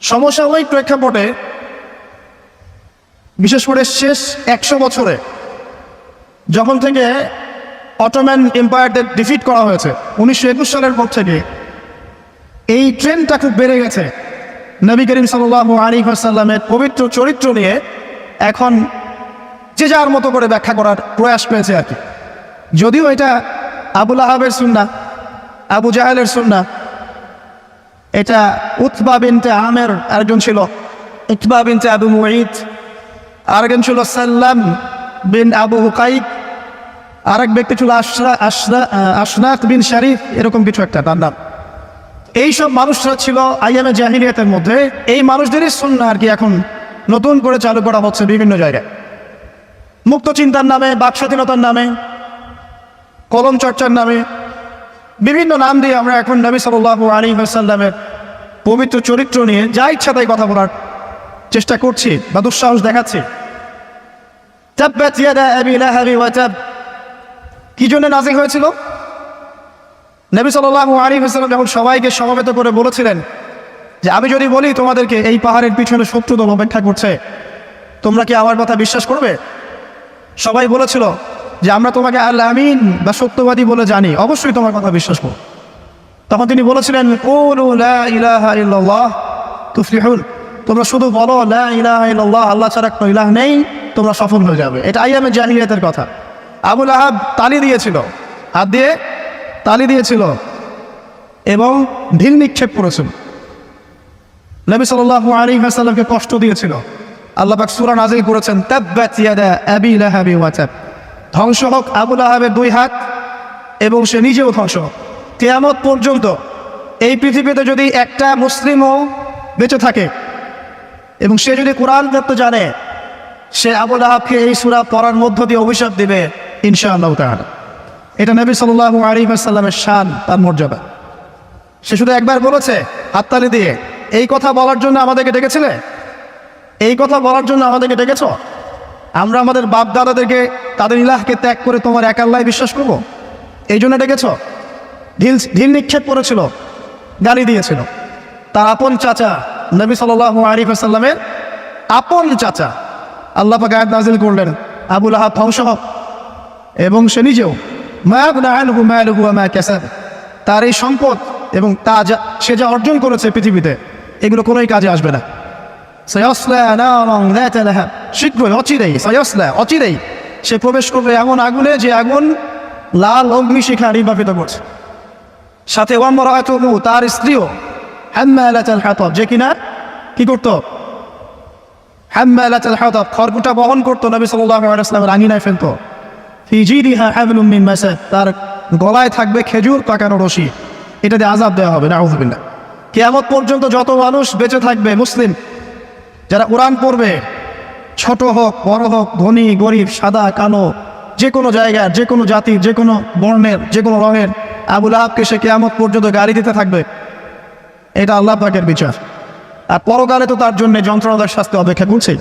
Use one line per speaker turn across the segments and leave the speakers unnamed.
সমসাময়িক প্রেক্ষাপটে বিশেষ করে শেষ 100 বছরে যখন থেকে অটোম্যান এম্পায়ারদের ডিফিট করা হয়েছে 1921 সালের পর থেকে এই ট্রেন্ডটা খুব বেড়ে গেছে। নবী করিম সাল্লাল্লাহু আলাইহি ওয়াসাল্লামের পবিত্র চরিত্র নিয়ে এখন যে যার মতো করে ব্যাখ্যা করার প্রয়াস পেয়েছে আর কি। যদিও এটা আবু লাহাবের সুন্নাহ, আবু জাহেলের সুন্নাহ, এটা উতবা বিনতে আমের আরেকজন ছিল, উতবা বিনতে আবু মুঈদ, আরেকজন ছিল সাল্লাম বিন আবু হুকাইক, আরেক ব্যক্তি ছিল আশরাক বিন শরীফ, এরকম কিছু একটা তার নাম। এইসব মানুষরা ছিল আইয়ামে জাহিলিয়াতের মধ্যে। এই মানুষদেরই সুন্নাহ আর কি এখন নতুন করে চালু করা হচ্ছে বিভিন্ন জায়গায়, মুক্ত চিন্তার নামে, বাক স্বাধীনতার নামে, কলম চর্চার নামে, বিভিন্ন নাম দিয়ে আমরা এখন নবী সাল্লাল্লাহু আলাইহি ওয়াসাল্লামের পবিত্র চরিত্র নিয়ে যা ইচ্ছা তাই কথা বলার চেষ্টা করছি বা দুঃসাহস দেখাচ্ছি। তাব্বাত ইয়াদা আবি লাহাব ওয়া তাব কি জন্য নাযিল হয়েছিল? নবী সাল্লাল্লাহু আলাইহি ওয়াসাল্লাম যখন সবাইকে সমবেত করে বলেছিলেন যে আমি যদি বলি তোমাদেরকে এই পাহাড়ের পিছনে শত্রু দল অপেক্ষা করছে, তোমরা কি আমার কথা বিশ্বাস করবে? সবাই বলেছিল যে আমরা তোমাকে আল আমিন বা সত্যবাদী বলে জানি, অবশ্যই তোমার কথা বিশ্বাস করব। তখন তিনি বলেছিলেন কুলু লা ইলাহা ইল্লাল্লাহ তুফলিহুন, তোমরা শুধু বলো লা ইলাহা ইল্লাল্লাহ, আল্লাহ ছাড়া কোনো ইলাহ নেই, তোমরা সফল হয়ে যাবে। এটা আইয়ামে জাহিলিয়াতের কথা। আবু লাহাব তালি দিয়েছিল, হাত দিয়ে তালি দিয়েছিল এবং ঢিল নিক্ষেপ করেছিল, নবী সাল্লাল্লাহু আলাইহি ওয়াসাল্লামকে কষ্ট দিয়েছিল। আল্লাহ পাক সূরা নাযিল করেছেন তাব্বাত ইয়াদা আবি লাহাব ওয়া তাব, ধ্বংস হোক আবু লাহাবের 2 হাত এবং সে নিজেও ধ্বংস হোক। কিয়ামত পর্যন্ত এই পৃথিবীতে যদি একটা মুসলিমও বেঁচে থাকে এবং সে যদি কোরআন পড়তে জানে, সে আবু লাহাবকে এই সূরা পড়ার মধ্য দিয়ে অভিশাপ দিবে ইনশাআল্লাহ তাআলা। এটা নবী সাল্লাল্লাহু আলাইহি ওয়াসাল্লামের শান, তার মর্যাদা। সে শুধু একবার বলেছে হাততালি দিয়ে, এই কথা বলার জন্য আমাদেরকে ডেকেছিলে? এই কথা বলার জন্য আমাদেরকে ডেকেছ? আমরা আমাদের বাপ দাদাদেরকে, তাদের ইলাহকে ত্যাগ করে তোমার এক আল্লাহ বিশ্বাস করবো, এই জন্য ডেকেছ? ঢিল নিক্ষেপ করেছিল, গালি দিয়েছিল। তার আপন চাচা নবী সাল্লাল্লাহু আলাইহি ওয়াসাল্লামের আপন চাচা, আল্লাহ পাক আয়াত নাযিল করলেন আবু লাহাব ধ্বংস হোক, এবং সে নিজেও মা আগনা আনহু মালুহু ওয়া মা কাসাব, তার এই সম্পদ এবং সে যা অর্জন করেছে পৃথিবীতে, এগুলো কোনোই কাজে আসবে না। সায়াসলা নারান যাতা লাহাব, শীঘ্রই অচিরেই সে প্রবেশ করবে এমন আগুনে যে আগুন লাল অগ্নিশিখা নির্বাপিত করছে। সাথে ওয়ামরাতুহু, তার স্ত্রীও, হাম্মালাতুল হাতাব, যে কিনা কি করতো? হাম্মালাতুল হাতাব, খড়কুটা বহন করতো, নবী সাল্লাল্লাহু আলাইহি ওয়াসাল্লামের আঙিনায় ফেলতো। ফি জিদিহা হাবলুম মিন মাসাদ, তার গলায় থাকবে খেজুর পাকানো রশি, এটাতে আযাব দেওয়া হবে নাউযুবিল্লাহ। কিয়ামত পর্যন্ত যত মানুষ বেঁচে থাকবে মুসলিম, যারা কোরআন পড়বে, ছোট হোক বড় হোক, ধনী গরিব, সাদা কালো, যে কোনো জায়গার, যে কোনো জাতির, যে কোনো বর্ণের, যে কোনো রঙের, আবু লাহাবকে সে কিয়ামত পর্যন্ত গালি দিতে থাকবে। এটা আল্লাহ পাকের বিচার। আর পরকালে তো তার জন্য যন্ত্রণাদায়ক শাস্তি অপেক্ষা করছে।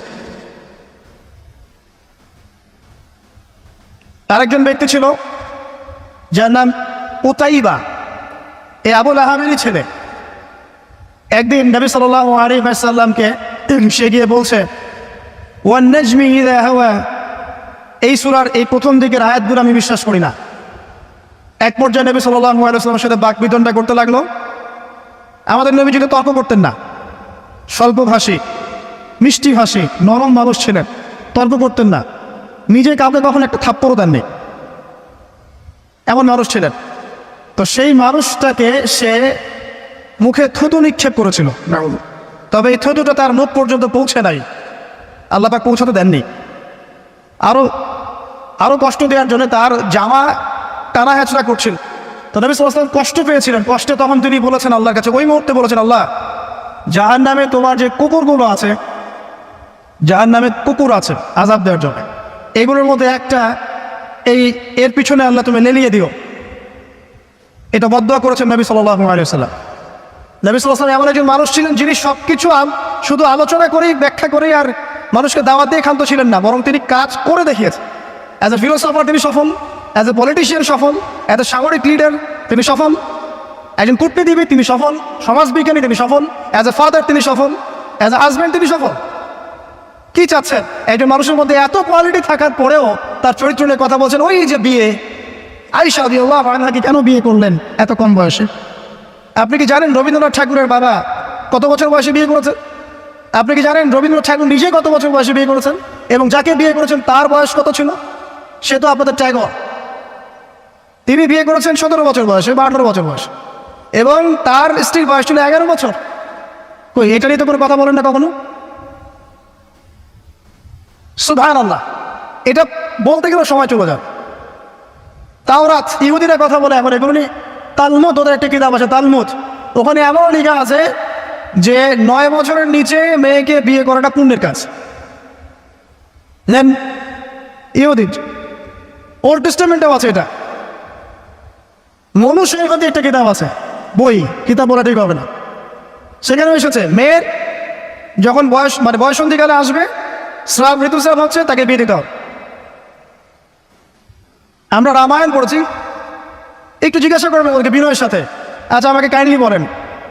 আরেকজন ব্যক্তি ছিল যার নাম উতাইবা, এই আবু লাহাবেরই ছেলে। একদিন নবী সাল্লাল্লাহু আলাইহি ওয়াসাল্লামকে সে গিয়ে বলছে ওয়ান নাজমি ইযা হাওয়া, এই সূরার এই প্রথম দিকের আয়াতগুলো আমি বিশ্বাস করি না। এক পর্যায়ে নবী সাল্লাল্লাহু আলাইহি ওয়াসাল্লামের সাথে বাকবিতণ্ডা করতে লাগলো। আমাদের নবী যদি তর্ক করতেন না, স্বল্পভাষী, মিষ্টি ভাষী, নরম মানুষ ছিলেন, তর্ক করতেন না, নিজে কাউকে কখনো একটা থাপ্পড়ও দেননি, এমন মানুষ ছিলেন। তো সেই মানুষটাকে সে মুখে থুতু নিক্ষেপ করেছিল, তবে এই থুতুটা তার মুখ পর্যন্ত পৌঁছে নাই, আল্লাহ পাক পৌঁছাতে দেননি। আরো কষ্ট দেওয়ার জন্য তার জামা টানা হেঁচড়া করছিল। তো নবী সাল্লাল্লাহু আলাইহি ওয়াসাল্লাম কষ্ট পেয়েছিলেন। কষ্টে তখন তিনি বলেছেন আল্লাহর কাছে, ওই মুহূর্তে বলেছেন, আল্লাহ, জাহান্নামে তোমার যে কুকুরগুলো আছে, জাহান্নামে কুকুর আছে আযাব দেওয়ার জন্য, এগুলোর মধ্যে একটা এর পিছনে আল্লাহ তুমি লেলিয়ে দিও। এটা বদদুয়া করেছেন নবী সাল্লাল্লাহু আলাইহি ওয়াসাল্লাম। নবী সাল্লাল্লাহু আলাইহি ওয়াসাল্লাম এমন একজন মানুষ ছিলেন যিনি সবকিছু শুধু আলোচনা করেই, ব্যাখ্যা করেই আর মানুষকে দাওয়াত দিয়ে ক্ষান্ত ছিলেন না, বরং তিনি কাজ করে দেখিয়েছেন। অ্যাজ এ ফিলোসফার তিনি সফল, অ্যাজ এ পলিটিশিয়ান সফল, অ্যাজ এ সামরিক লিডার তিনি সফল, একজন কূটনীতিবিদ তিনি সফল, সমাজবিজ্ঞানী তিনি সফল, অ্যাজ এ ফাদার তিনি সফল, অ্যাজ এ হাজব্যান্ড তিনি সফল। কি চাচ্ছেন? একজন মানুষের মধ্যে এত কোয়ালিটি থাকার পরেও তার চরিত্র নিয়ে কথা বলছেন। ওই যে বিয়ে, আয়েশা রাদিয়াল্লাহু আনহাকে কেন বিয়ে করলেন এত কম বয়সে? আপনি কি জানেন রবীন্দ্রনাথ ঠাকুরের বাবা কত বছর বয়সে বিয়ে করেছেন? আপনি কি জানেন রবীন্দ্রনাথ ঠাকুর নিজে কত বছর বয়সে বিয়ে করেছেন? এবং যাকে বিয়ে করেছেন তার বয়স কত ছিল? সে তো আপনাদের ট্যাগর। তিনি বিয়ে করেছেন 17 বছর বয়সে বা 18 বছর বয়সে, এবং তার স্ত্রীর বয়স ছিল 11 বছর। কই, এটা নিয়ে তো কোনো কথা বলেন না কখনো। সুবহানাল্লাহ, এটা বলতে গেলে সময় চলে যাবে। তাওরাত ইহুদিরা কথা বলে এখন, এগুলো নিয়ে তালমুদ, ওদের একটা কিতাব আছে তালমুদ, ওখানে এমন লেখা আছে যে 9 বছরের নিচে মেয়েকে বিয়ে করাটা পুণ্যের কাজ। নেন, ইহুদির ওল্ড টেস্টামেন্টেও আছে এটা। মনুষ্যবাদী একটা কিতাব আছে, বই, কিতাব বলা ঠিক হবে না। সেখানে এসেছে মেয়ের যখন বয়স বয়সন্ধিকালে আসবে, স্রাব, ঋতুস্রাব হচ্ছে, তাকে বিয়ে দিতে হবে। আমরা রামায়ণ পড়েছি, একটু জিজ্ঞাসা করবেন ওকে বিনয়ের সাথে, আচ্ছা আমাকে কাইন্ডলি বলেন,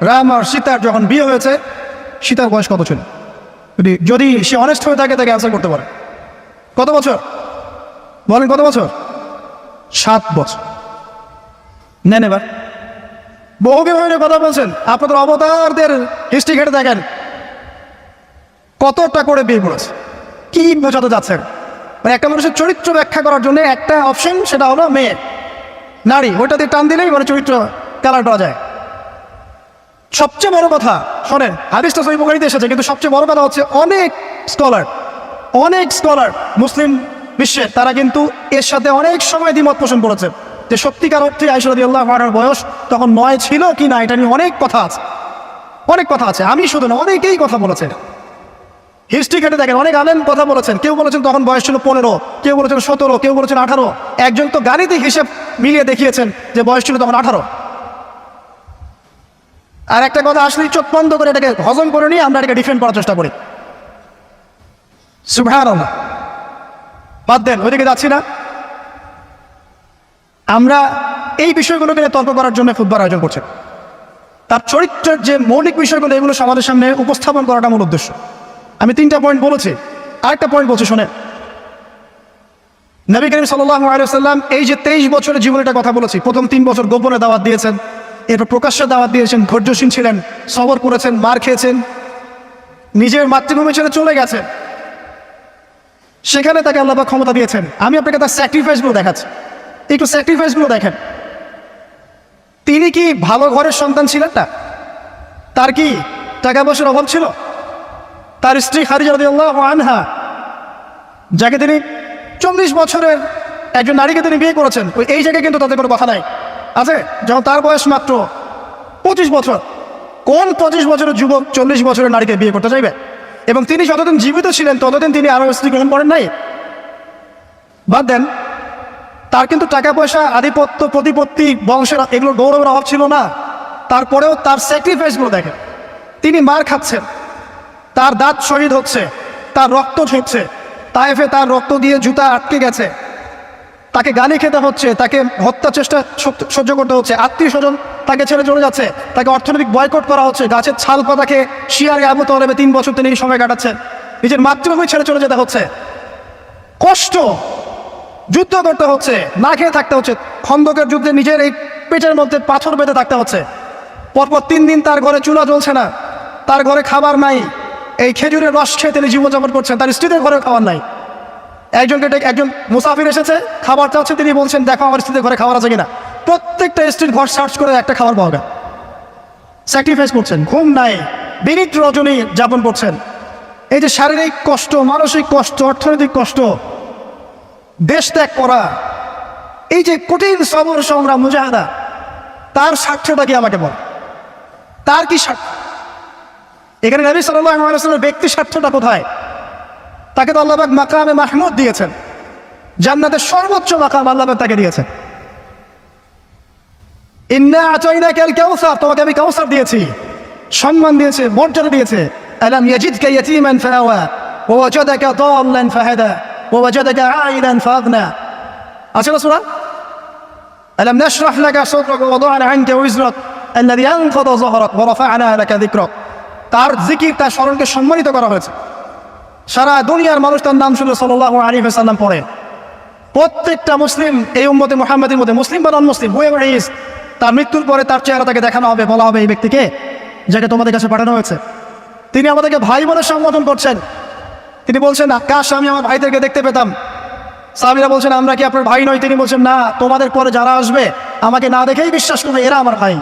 রাম আর সীতার যখন বিয়ে হয়েছে সীতার বয়স কত ছিল? যদি সে অনেস্ট হয়ে থাকে তাকে অ্যান্সার করতে পারে। কত বছর বলেন? কত বছর? 7 বছর। নেন এবার বহুকে হয়ে কথা বলছেন। আপনাদের অবতারদের হিস্ট্রি ঘেটে দেখেন কতটা করে বিয়ে করেছে, কি বোঝাতে যাচ্ছেন। মানে একটা মানুষের চরিত্র ব্যাখ্যা করার জন্য একটা অপশন, সেটা হলো মেয়ে, নারী, ওইটা দিয়ে টান দিলেই মানে চরিত্র কালার করা যায়। সবচেয়ে বড় কথা শোনেন, হাদিসটা সহিহ বুখারীতে এসেছে, কিন্তু সবচেয়ে বড় কথা হচ্ছে অনেক স্কলার মুসলিম বিশ্বের, তারা কিন্তু এর সাথে অনেক সময় দ্বিমত পোষণ করেছে যে সত্যিকার অর্থে আয়েশা রাদিয়াল্লাহু আনহার বয়স তখন 9 ছিল কি না, এটা নিয়ে অনেক কথা আছে। আমি শুধু না, অনেকেই কথা বলেছেন। হিস্ট্রি ঘেটে দেখেন, অনেক আলেম কথা বলেছেন। কেউ বলেছেন তখন বয়স ছিল 15, কেউ বলেছেন 17, কেউ বলেছেন 18। একজন তো গাণিতিক হিসেব মিলিয়ে দেখিয়েছেন যে বয়স ছিল তখন 18। আর একটা কথা আসলেই চোখ বন্ধ করে এটাকে হজম করে নিয়ে আমরা এটাকে ডিফেন্ড করার চেষ্টা করি। সুবহানাল্লাহ, বাদ দেন, ওইদিকে যাচ্ছি না। আমরা এই বিষয়গুলোকে নিয়ে তর্ক করার জন্য খুতবার আয়োজন করছি। তার চরিত্রের যে মৌলিক বিষয়গুলো, এগুলো সমাজের সামনে উপস্থাপন করাটা মূল উদ্দেশ্য। আমি 3টা পয়েন্ট বলেছি, আরেকটা পয়েন্ট বলছি শোনেন। নবী করিম সাল্লাল্লাহু আলাইহি ওয়াসাল্লাম এই যে 23 বছরের জীবনের কথা বলেছি, প্রথম 3 বছর গোপনে দাওয়াত দিয়েছেন, এরপর প্রকাশ্যে দাওয়াত দিয়েছেন, ধৈর্যশীল ছিলেন, সবর করেছেন, মার খেয়েছেন, নিজের মাতৃভূমি ছেড়ে চলে গেছেন, সেখানে তাকে আল্লাহ পাক ক্ষমতা দিয়েছেন। আমি আপনাকে তার স্যাক্রিফাইসগুলো দেখাচ্ছি, একটু স্যাক্রিফাইসগুলো দেখেন। তিনি কি ভালো ঘরের সন্তান ছিলেন না? তার কি টাকা পয়সার অভাব ছিল? তার স্ত্রী খাদিজা রাদিয়াল্লাহু আনহা, যাকে তিনি 40 বছরের একজন নারীকে তিনি বিয়ে করেছেন, এই জায়গায় কিন্তু তাদের কোনো কথা নাই আছে, যখন তার বয়স মাত্র 25 বছর। কোন 25 বছরের যুবক 40 বছরের নারীকে বিয়ে করতে চাইবে? এবং তিনি যতদিন জীবিত ছিলেন ততদিন তিনি আরো স্ত্রী গ্রহণ করেন নাই। বাদ দেন, তার কিন্তু টাকা পয়সা, আধিপত্য, প্রতিপত্তি, বংশের এগুলোর গৌরবের অভাব ছিল না। তারপরেও তার স্যাক্রিফাইসগুলো দেখেন। তিনি মার খাচ্ছেন, তার দাঁত শহীদ হচ্ছে, তার রক্ত ঝরছে, তায়েফে তার রক্ত দিয়ে জুতা আটকে গেছে, তাকে গালি খেতে হচ্ছে, তাকে হত্যা চেষ্টা সহ্য করতে হচ্ছে, আত্মীয় স্বজন তাকে ছেড়ে চলে যাচ্ছে, তাকে অর্থনৈতিক বয়কট করা হচ্ছে, গাছের ছাল পাতাকে শিয়ারে আবু তালেবে 3 বছর তিনি এই সময় কাটাচ্ছেন, নিজের মাতৃভূমি ছেড়ে চলে যেতে হচ্ছে, কষ্ট, যুদ্ধ করতে হচ্ছে, না খেয়ে থাকতে হচ্ছে, খন্দকের যুদ্ধে নিজের এই পেটের মধ্যে পাথর বেঁধে থাকতে হচ্ছে, পরপর 3 দিন তার ঘরে চুলা জ্বলছে না, তার ঘরে খাবার নাই, এই খেজুরের রস খেয়ে তিনি জীবনযাপন করছেন, তার স্ত্রীদের ঘরে খাবার নাই। একজন মুসাফির এসেছে, খাবার চাচ্ছে, তিনি বলছেন দেখো আমার স্ত্রীদের ঘরে খাবার আছে কিনা। প্রত্যেকটা স্ত্রীর ঘর সার্চ করে একটা খাবার পাওয়া গেল। স্যাক্রিফাইস করছেন, ঘুম নাই, বিনীত রজনী যাপন করছেন। এই যে শারীরিক কষ্ট, মানসিক কষ্ট, অর্থনৈতিক কষ্ট, দেশ ত্যাগ করা, এই যে কঠিন সবর সংগ্রাম, মুজাহাদা, তার স্বার্থটা কি আমাকে বল? তার কি স্বার্থ? এখানে নবী সাল্লাল্লাহু আলাইহি ওয়াসাল্লামের ব্যক্তি স্বার্থটা কোথায়? তাকে তো আল্লাহ পাক মাকামে মাহমুদ দিয়েছেন, জান্নাতের সর্বোচ্চ মাকাম আল্লাহ পাক তাকে দিয়েছেন। ইন্না আতাইনাকাল কাউসার, তোমাকে আমি কাউসার দিয়েছি, সম্মান দিয়েছে, মর্যাদা দিয়েছে। আলাম ইয়াজিদকা ইয়াতীমান ফাআওয়া ওয়া ওয়াজাদাকা দাল্লান ফাহাদা ওয়া ওয়াজাদাকা আইলান ফাগনা। আছে না সূরা? আলাম নাশরাহ লাকা সাদরাক ওয়া ওয়াদা'না আনকা ওয়িজরাক আল্লাযী আনকাযা যাহরাক ওয়া রাফা'না লাকা যিকরাক। তার জিকির, তার স্মরণকে সম্মানিত করা হয়েছে। সারা দুনিয়ার মানুষ তার নাম শুনলে সাল্লাল্লাহু আলাইহি ওয়াসাল্লাম পড়ে। প্রত্যেকটা মুসলিম এই উম্মতে মুহাম্মাদের মধ্যে, মুসলিম বা নন মুসলিম, হুয়েভার হি ইজ, তার মৃত্যুর পরে তার চেহারা তাকে দেখানো হবে, বলা হবে এই ব্যক্তিকে যাকে তোমাদের কাছে পাঠানো হয়েছে। তিনি আমাদেরকে ভাই বলে সম্বোধন করছেন। তিনি বলছেন, কাশ আমি আমার ভাইদেরকে দেখতে পেতাম। সাহাবীরা বলছেন, আমরা কি আপনার ভাই নই? তিনি বলছেন, না, তোমাদের পরে যারা আসবে আমাকে না দেখেই বিশ্বাস করবে এরা আমার ভাই।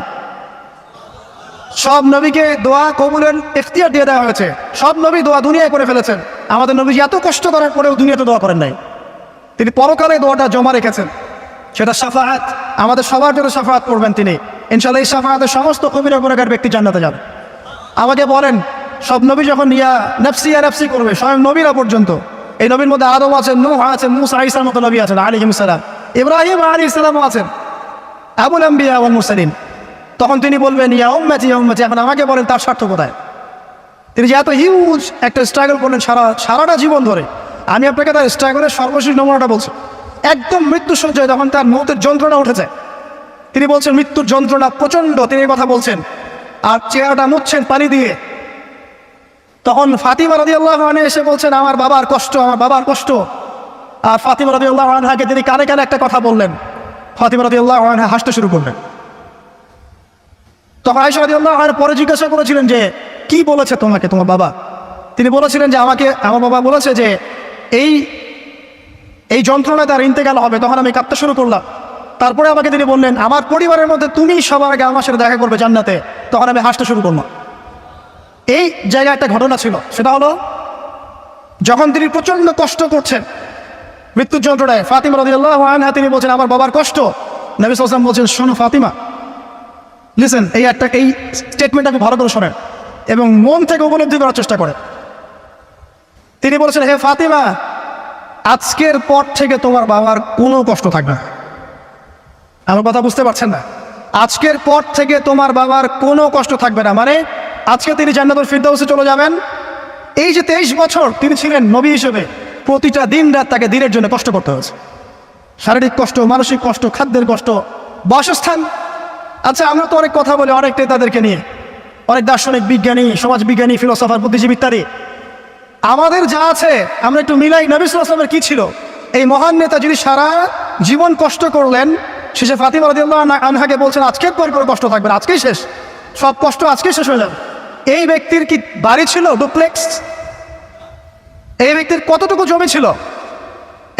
সব নবীকে দোয়া কবুলের ইখতিয়ার দিয়ে দেওয়া হয়েছে। সব নবী দোয়া দুনিয়ায় করে ফেলেছেন। আমাদের নবী এত কষ্ট করার পরেও দুনিয়াতে দোয়া করেন নাই। তিনি পরকালে দোয়াটা জমা রেখেছেন, সেটা শাফাআত, আমাদের সবার জন্য শাফাআত করবেন তিনি। ইনশাআল্লাহ এই শাফাআতের সমস্ত কবিরা গুনাহগার ব্যক্তি জান্নাতে যাবে। আমাকে বলেন, সব নবী যখন ইয়া নাফসি করবে, স্বয়ং নবীরা পর্যন্ত, এই নবীর মধ্যে আদম আছেন, নূহ আছেন, মুসা ঈসার মতো নবী আছেন আলাইহিস সালাম, ইব্রাহিম আলাইহিস সালামও আছেন, আবুল আম্বিয়া ওয়াল মুরসালিন। তখন তিনি বলবেন, ইয়া উম্মতি ইয়া উম্মতি। এখন আমাকে বলেন তার স্বার্থ কোথায়? তিনি যে এত হিউজ একটা স্ট্রাগল করলেন সারাটা জীবন ধরে। আমি আপনাকে তার স্ট্রাগলের সর্বশেষ নমুনাটা বলছি। একদম মৃত্যু সজ্জায় যখন তার মৌতের যন্ত্রণা উঠেছে, তিনি বলছেন মৃত্যুর যন্ত্রণা প্রচণ্ড, তিনি কথা বলছেন আর চেহারাটা মুছছেন পানি দিয়ে। তখন ফাতিমা রাদিয়াল্লাহু আনহা এসে বলছেন, আমার বাবার কষ্ট, আমার বাবার কষ্ট। আর ফাতিমা রাদিয়াল্লাহু আনহাকে তিনি কানে কানে একটা কথা বললেন। ফাতিমা রাদিয়াল্লাহু আনহা হাসতে শুরু করলেন। তখন আয়েশা রাদিয়াল্লাহু আনহা পরে জিজ্ঞাসা করেছিলেন যে, কি বলেছে তোমাকে তোমার বাবা? তিনি বলেছিলেন যে, আমাকে আমার বাবা বলেছে যে এই যন্ত্রণায় তার ইন্তেকাল হবে। তখন আমি কাঁদতে শুরু করলাম। তারপরে আমাকে তিনি বললেন, আমার পরিবারের মধ্যে তুমি সবার আগে আমার সাথে দেখা করবে জান্নাতে। তখন আমি হাসতে শুরু করলাম। এই জায়গায় একটা ঘটনা ছিল, সেটা হলো যখন তিনি প্রচণ্ড কষ্ট করছেন মৃত্যুর যন্ত্রণায়, ফাতিমা রাদিয়াল্লাহু আনহা তিনি বলছেন, আমার বাবার কষ্ট। নবী সাল্লাল্লাহু আলাইহি ওয়াসাল্লাম বলছেন, শোনো ফাতিমা, লিসেন, এই স্টেটমেন্ট আপনি ভালো করে শোনেন এবং মন থেকে উপলব্ধি করার চেষ্টা করেন। তিনি বলেছেন, হে ফাতিমা, আজকের পর থেকে তোমার বাবার কোনো কষ্ট থাকবে না। আমার কথা বুঝতে পারছেন না? আজকের পর থেকে তোমার বাবার কোনো কষ্ট থাকবে না, মানে আজকে তিনি জান্নাতুল ফিরদাউসে চলে যাবেন। এই যে 23 বছর তিনি ছিলেন নবী হিসেবে, প্রতিটা দিন রাত তাকে দিনের জন্য কষ্ট করতে হয়েছে। শারীরিক কষ্ট, মানসিক কষ্ট, খাদ্যের কষ্ট, বাসস্থান। আচ্ছা, আমরা তো অনেক কথা বলি অনেক নেতাদেরকে নিয়ে, অনেক দার্শনিক, বিজ্ঞানী, সমাজবিজ্ঞানী, ফিলোসফার, বুদ্ধিজীবী ইত্যাদি। আমাদের যা আছে আমরা একটু মিলাই। নবী সাল্লাল্লাহু আলাইহি ওয়াসাল্লামের কি ছিল? এই মহান নেতা যদি সারা জীবন কষ্ট করলেন, শেষে ফাতিমা রাদিয়াল্লাহু আনহাকে বলছেন, আজকের পর কষ্ট থাকবে না, আজকেই শেষ, সব কষ্ট আজকেই শেষ হয়ে যাবে। এই ব্যক্তির কি বাড়ি ছিল ডুপ্লেক্স? এই ব্যক্তির কতটুকু জমি ছিল?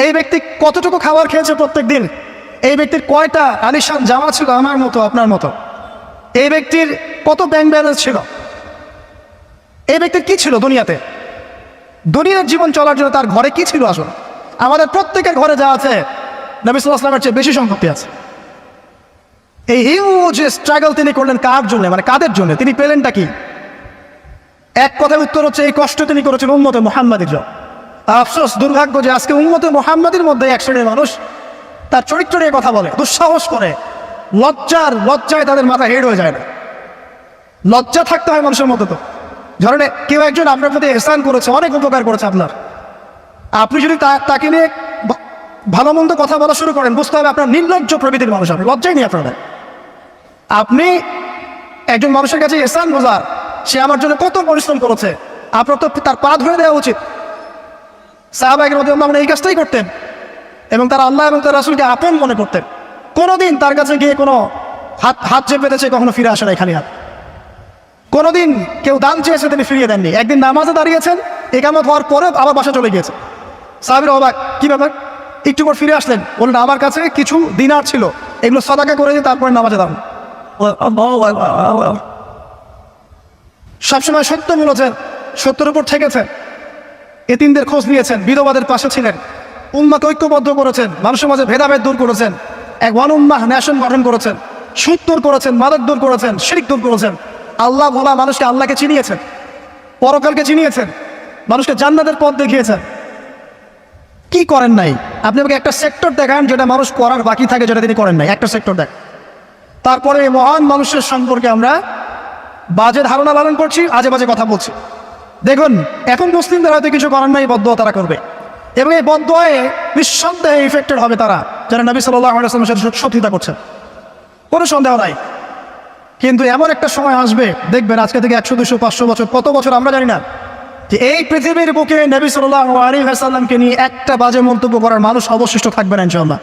এই ব্যক্তি কতটুকু খাবার খেয়েছে প্রত্যেক দিন? এই ব্যক্তির কয়টা আলিশান জামা ছিল আমার মতো আপনার মতো? এই ব্যক্তির কত ব্যাংক ব্যালেন্স ছিল? এই ব্যক্তির কি ছিল দুনিয়াতে? দুনিয়ার জীবন চলার জন্য তার ঘরে কি ছিল? আসলে আমাদের প্রত্যেকের ঘরে যা আছে, নবী সাল্লাল্লাহু আলাইহি ওয়াসাল্লামের চেয়ে বেশি সম্পত্তি আছে। এই হিউজ স্ট্রাগল তিনি করলেন কার জন্য, মানে কাদের জন্য? তিনি পেলেনটা কি? এক কথায় উত্তর হচ্ছে, এই কষ্ট তিনি করেছেন উম্মতে মুহাম্মাদির জন্য। আফসোস, দুর্ভাগ্য যে আজকে উম্মতে মুহাম্মাদির মধ্যে এক শ্রেণীর মানুষ তার চরিত্র নিয়ে কথা বলে, দুঃসাহস করে, লজ্জায় তাদের মাথা হেড হয়ে যায় না। লজ্জা থাকতে হয় মানুষের মধ্যে। তো ধরেন কেউ একজন আপনার প্রতি এহসান করেছে, অনেক উপকার করেছে আপনার, আপনি যদি তাকে নিয়ে ভালো মন্দ কথা বলা শুরু করেন, বুঝতে হবে আপনার নির্লজ্জ প্রকৃতির মানুষ, আপনি লজ্জাই নেই আপনার। আপনি একজন মানুষের কাছে এহসান গুজার, সে আমার জন্য কত পরিশ্রম করেছে, আপনার তো তার পা ধরে দেওয়া উচিত। সাহাবায়ে রাদিয়াল্লাহু আনহুম এই কাজটাই করতেন এবং তারা আল্লাহ এবং তার রাসূলকে আপন মনে করতেন। কোনোদিন তার কাছে গিয়ে কোনো হাত চেপে পেতেছে, কখনো ফিরে আসে নাই খালি হাত। কোনোদিন কেউ দান চেয়েছে, তিনি ফিরিয়ে দেননি। একদিন নামাজে দাঁড়িয়েছেন, ইকামত হওয়ার পরে আবার বাসা চলে গিয়েছে। সাহাবীরা অবাক, কি ব্যাপার? একটু পর ফিরে আসলেন, বললেন, আমার কাছে কিছু দিনার ছিল, এগুলো সাদাকা করে দিয়ে তারপরে নামাজে দাঁড়ান। সবসময় সত্য বলেছেন, সত্যের উপর থেকেছেন, এতিমদের খোঁজ নিয়েছেন, বিধবাদের পাশে ছিলেন, উম্মাহকে ঐক্যবদ্ধ করেছেন, মানুষের মাঝে ভেদাভেদ দূর করেছেন, এক ওয়ান উম্মাহ ন্যাশন গঠন করেছেন, সুদ দূর করেছেন, মাদক দূর করেছেন, শিরক দূর করেছেন, আল্লাহ বলা মানুষকে আল্লাহকে চিনিয়েছেন, পরকালকে চিনিয়েছেন, মানুষকে জান্নাতের পথ দেখিয়েছেন। কি করেন নাই? আপনি আমাকে একটা সেক্টর দেখান যেটা মানুষ করার বাকি থাকে, যেটা তিনি করেন নাই, একটা সেক্টর দেখ। তারপরে এই মহান মানুষের সম্পর্কে আমরা বাজে ধারণা লালন করছি, আজে বাজে কথা বলছি। দেখুন, এখন মুসলিমদের হয়তো কিছু করার নাই, বদদোয়া তারা করবে এবং এই বদদোয়ায় নিঃসন্দেহে ইফেক্টেড হবে তারা যারা নবী সাল্লাল্লাহু আলাইহি ওয়াসাল্লামের সাথে শত্রুতা করছে, কোনো সন্দেহ নাই। কিন্তু এমন একটা সময় আসবে, দেখবেন আজকে থেকে 100, 200, 500 বছর, কত বছর আমরা জানি না, যে এই পৃথিবীর বুকে নবী সাল্লাল্লাহু আলাইহি ওয়াসাল্লামকে নিয়ে একটা বাজে মন্তব্য করার মানুষ অবশিষ্ট থাকবে না ইনশাআল্লাহ।